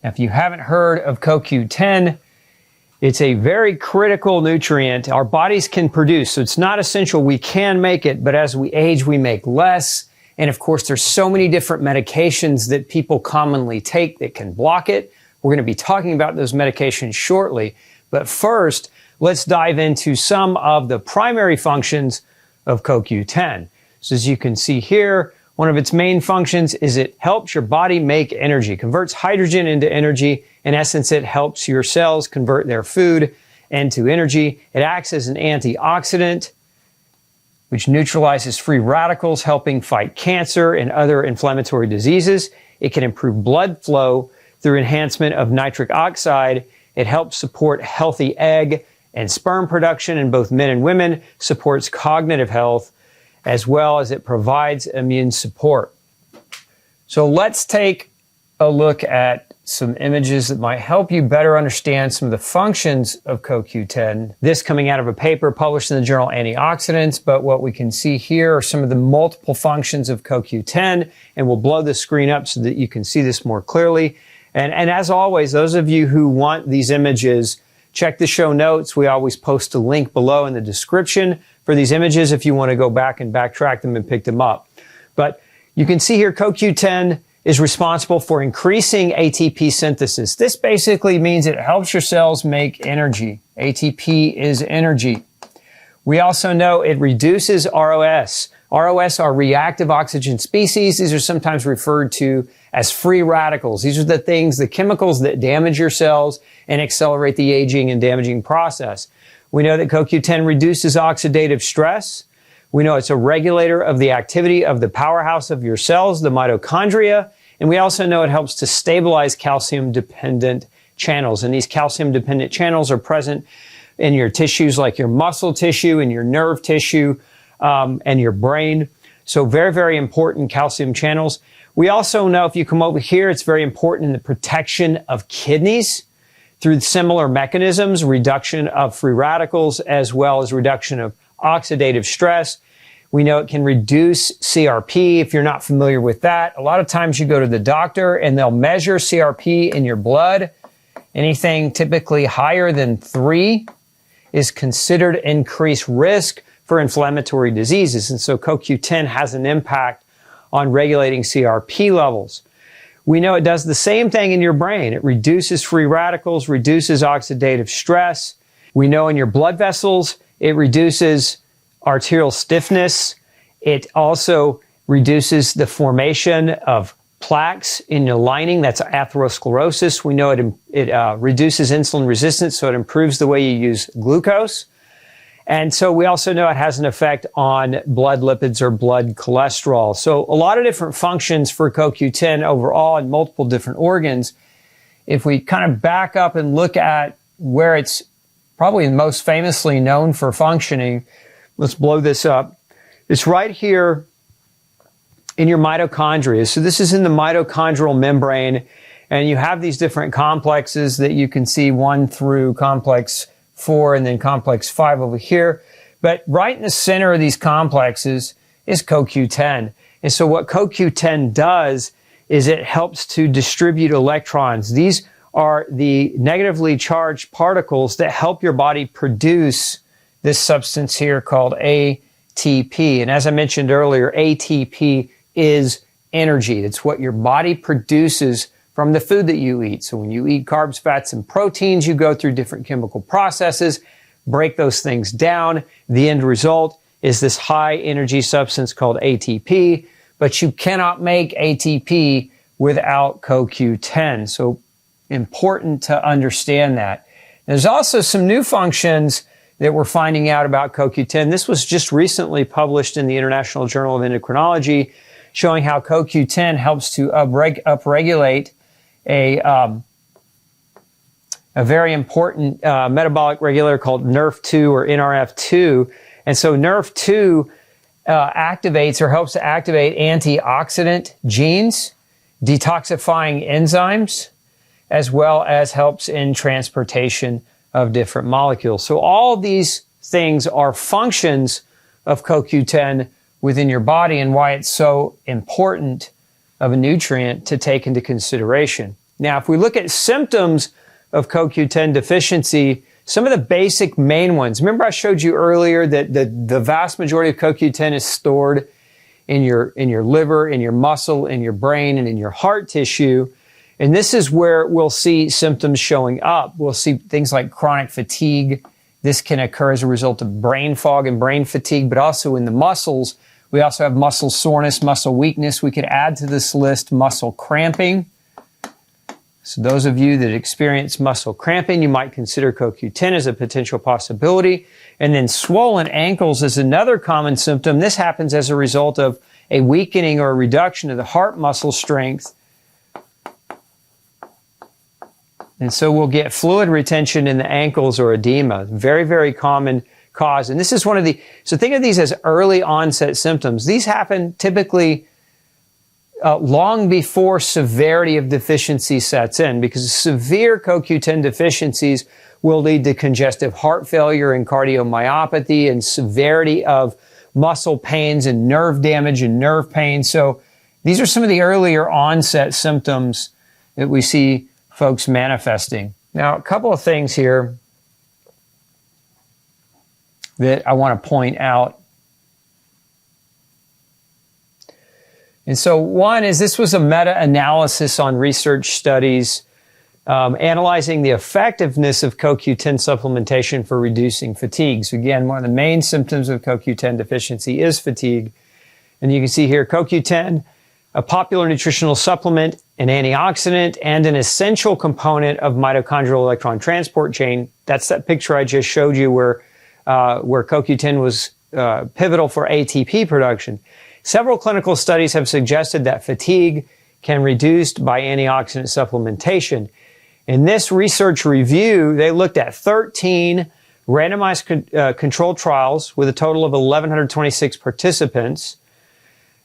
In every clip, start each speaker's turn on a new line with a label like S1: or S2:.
S1: Now, if you haven't heard of CoQ10, it's a very critical nutrient our bodies can produce. So it's not essential. We can make it, but as we age, we make less. And of course, there's so many different medications that people commonly take that can block it. We're going to be talking about those medications shortly. But first, let's dive into some of the primary functions of CoQ10. So as you can see here, one of its main functions is it helps your body make energy, converts hydrogen into energy. In essence, it helps your cells convert their food into energy. It acts as an antioxidant, which neutralizes free radicals, helping fight cancer and other inflammatory diseases. It can improve blood flow through enhancement of nitric oxide. It helps support healthy egg and sperm production in both men and women, supports cognitive health, as well as it provides immune support. So let's take a look at some images that might help you better understand some of the functions of CoQ10. This coming out of a paper published in the journal Antioxidants, but what we can see here are some of the multiple functions of CoQ10, and we'll blow the screen up so that you can see this more clearly. And as always, those of you who want these images, check the show notes. We always post a link below in the description for these images if you want to go back and backtrack them and pick them up. But you can see here CoQ10 is responsible for increasing ATP synthesis. This basically means it helps your cells make energy. ATP is energy. We also know it reduces ROS. ROS are reactive oxygen species. These are sometimes referred to as free radicals. These are the things, the chemicals that damage your cells and accelerate the aging and damaging process. We know that CoQ10 reduces oxidative stress. We know it's a regulator of the activity of the powerhouse of your cells, the mitochondria, and we also know it helps to stabilize calcium-dependent channels. And these calcium-dependent channels are present in your tissues like your muscle tissue and your nerve tissue and your brain. So very, very important calcium channels. We also know if you come over here, it's very important in the protection of kidneys through similar mechanisms, reduction of free radicals, as well as reduction of oxidative stress. We know it can reduce CRP. If you're not familiar with that, a lot of times you go to the doctor and they'll measure CRP in your blood. Anything typically higher than 3 is considered increased risk for inflammatory diseases. And so CoQ10 has an impact on regulating CRP levels. We know it does the same thing in your brain. It reduces free radicals, reduces oxidative stress. We know in your blood vessels, it reduces arterial stiffness. It also reduces the formation of plaques in your lining. That's atherosclerosis. We know it reduces insulin resistance, so it improves the way you use glucose. And so we also know it has an effect on blood lipids or blood cholesterol. So a lot of different functions for CoQ10 overall in multiple different organs. If we kind of back up and look at where it's probably most famously known for functioning, let's blow this up. It's right here in your mitochondria. So this is in the mitochondrial membrane, and you have these different complexes that you can see 1 through complex 4 and then complex 5 over here. But right in the center of these complexes is CoQ10. And so what CoQ10 does is it helps to distribute electrons. These are the negatively charged particles that help your body produce this substance here called ATP. And as I mentioned earlier, ATP is energy. It's what your body produces from the food that you eat. So when you eat carbs, fats, and proteins, you go through different chemical processes, break those things down. The end result is this high energy substance called ATP, but you cannot make ATP without CoQ10. So important to understand that. There's also some new functions that we're finding out about CoQ10. This was just recently published in the International Journal of Endocrinology, showing how CoQ10 helps to upregulate a very important metabolic regulator called NRF2 or NRF2. And so NRF2 activates or helps to activate antioxidant genes, detoxifying enzymes, as well as helps in transportation of different molecules. So all these things are functions of CoQ10 within your body and why it's so important of a nutrient to take into consideration. Now, if we look at symptoms of CoQ10 deficiency, some of the basic main ones. Remember I showed you earlier that the vast majority of CoQ10 is stored in your liver, in your muscle, in your brain, and in your heart tissue. And this is where we'll see symptoms showing up. We'll see things like chronic fatigue. This can occur as a result of brain fog and brain fatigue, but also in the muscles. We also have muscle soreness, muscle weakness. We could add to this list muscle cramping. So those of you that experience muscle cramping, you might consider CoQ10 as a potential possibility. And then swollen ankles is another common symptom. This happens as a result of a weakening or a reduction of the heart muscle strength. And so we'll get fluid retention in the ankles or edema. Very, very common cause. And this is one of the, so think of these as early onset symptoms. These happen typically long before severity of deficiency sets in, because severe CoQ10 deficiencies will lead to congestive heart failure and cardiomyopathy and severity of muscle pains and nerve damage and nerve pain. So these are some of the earlier onset symptoms that we see folks manifesting. Now, a couple of things here that I want to point out. And so one is this was a meta-analysis on research studies analyzing the effectiveness of CoQ10 supplementation for reducing fatigue. So again, one of the main symptoms of CoQ10 deficiency is fatigue. And you can see here CoQ10, a popular nutritional supplement, an antioxidant, and an essential component of mitochondrial electron transport chain. That's that picture I just showed you where CoQ10 was pivotal for ATP production. Several clinical studies have suggested that fatigue can be reduced by antioxidant supplementation. In this research review, they looked at 13 randomized controlled trials with a total of 1,126 participants.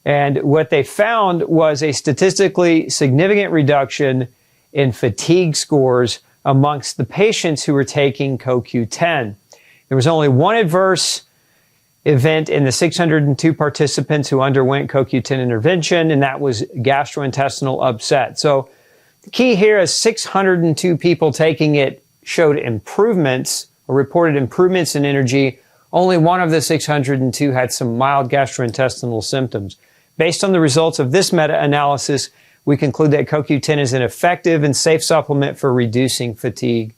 S1: And what they found was a statistically significant reduction in fatigue scores amongst the patients who were taking CoQ10. There was only one adverse event in the 602 participants who underwent CoQ10 intervention, and that was gastrointestinal upset. So the key here is 602 people taking it showed improvements or reported improvements in energy. Only one of the 602 had some mild gastrointestinal symptoms. Based on the results of this meta-analysis, we conclude that CoQ10 is an effective and safe supplement for reducing fatigue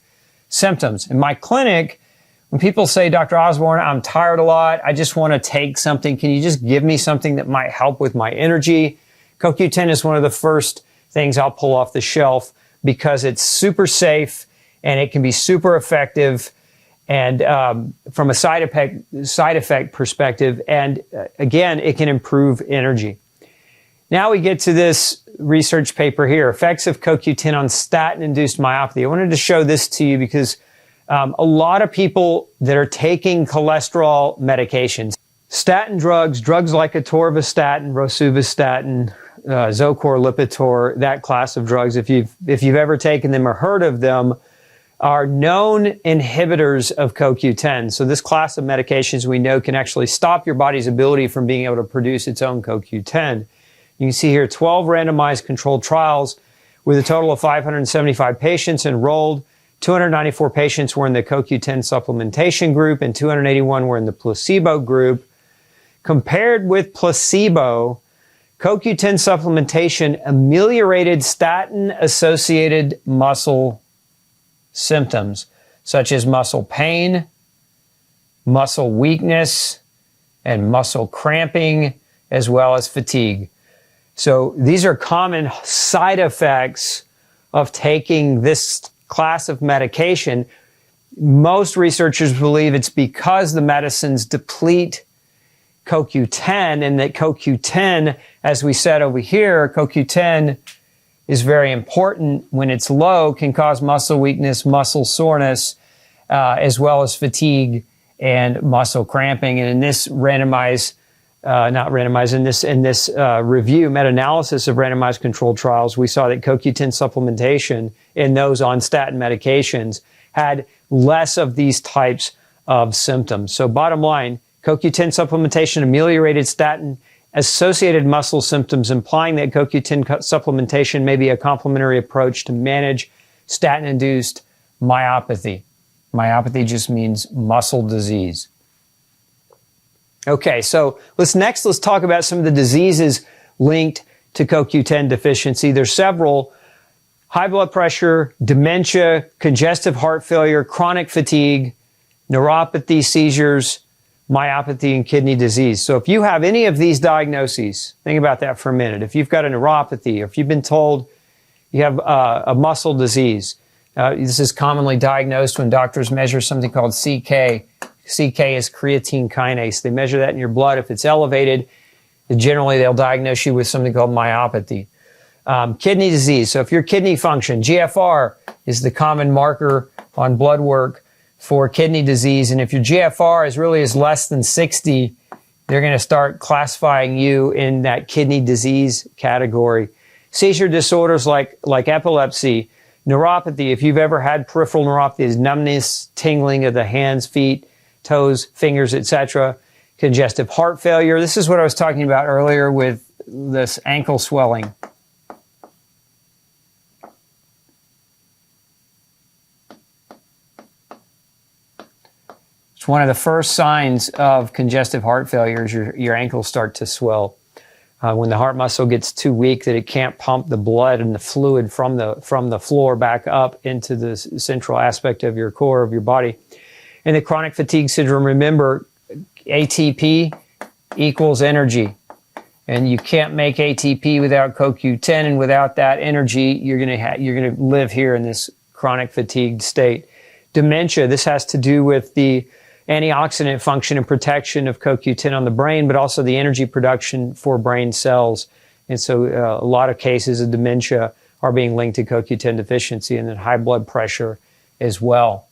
S1: symptoms. In my clinic, when people say, Dr. Osborne, I'm tired a lot, I just want to take something, can you just give me something that might help with my energy? CoQ10 is one of the first things I'll pull off the shelf because it's super safe and it can be super effective and from a side effect perspective, and again, it can improve energy. Now we get to this research paper here, effects of CoQ10 on statin-induced myopathy. I wanted to show this to you because a lot of people that are taking cholesterol medications, statin drugs like atorvastatin, rosuvastatin, Zocor, Lipitor, that class of drugs, if you've ever taken them or heard of them, are known inhibitors of CoQ10. So this class of medications we know can actually stop your body's ability from being able to produce its own CoQ10. You can see here 12 randomized controlled trials with a total of 575 patients enrolled. 294 patients were in the CoQ10 supplementation group and 281 were in the placebo group. Compared with placebo, CoQ10 supplementation ameliorated statin-associated muscle symptoms such as muscle pain, muscle weakness, and muscle cramping, as well as fatigue. So these are common side effects of taking this class of medication. Most researchers believe it's because the medicines deplete CoQ10 and that CoQ10, as we said over here, CoQ10 is very important. When it's low, can cause muscle weakness, muscle soreness, as well as fatigue and muscle cramping. And in this randomized, in this review, meta-analysis of randomized controlled trials, we saw that CoQ10 supplementation in those on statin medications had less of these types of symptoms. So bottom line, CoQ10 supplementation ameliorated statin associated muscle symptoms, implying that CoQ10 supplementation may be a complementary approach to manage statin-induced myopathy. Myopathy just means muscle disease. Okay, so let's talk about some of the diseases linked to CoQ10 deficiency. There's several: high blood pressure, dementia, congestive heart failure, chronic fatigue, neuropathy, seizures, myopathy, and kidney disease. So if you have any of these diagnoses, think about that for a minute. If you've got a neuropathy, or if you've been told you have a muscle disease, this is commonly diagnosed when doctors measure something called CK. CK is creatine kinase. They measure that in your blood. If it's elevated, generally they'll diagnose you with something called myopathy. Kidney disease. So if your kidney function, GFR is the common marker on blood work for kidney disease. And if your GFR is less than 60, they're going to start classifying you in that kidney disease category. Seizure disorders like epilepsy, neuropathy. If you've ever had peripheral neuropathy, is numbness, tingling of the hands, feet, toes, fingers, etc. Congestive heart failure. This is what I was talking about earlier with this ankle swelling. It's one of the first signs of congestive heart failure is your ankles start to swell. When the heart muscle gets too weak that it can't pump the blood and the fluid from the floor back up into the central aspect of your core of your body. And the chronic fatigue syndrome, remember, ATP equals energy. And you can't make ATP without CoQ10, and without that energy, you're going to live here in this chronic fatigued state. Dementia, this has to do with the antioxidant function and protection of CoQ10 on the brain, but also the energy production for brain cells. And so a lot of cases of dementia are being linked to CoQ10 deficiency, and then high blood pressure as well.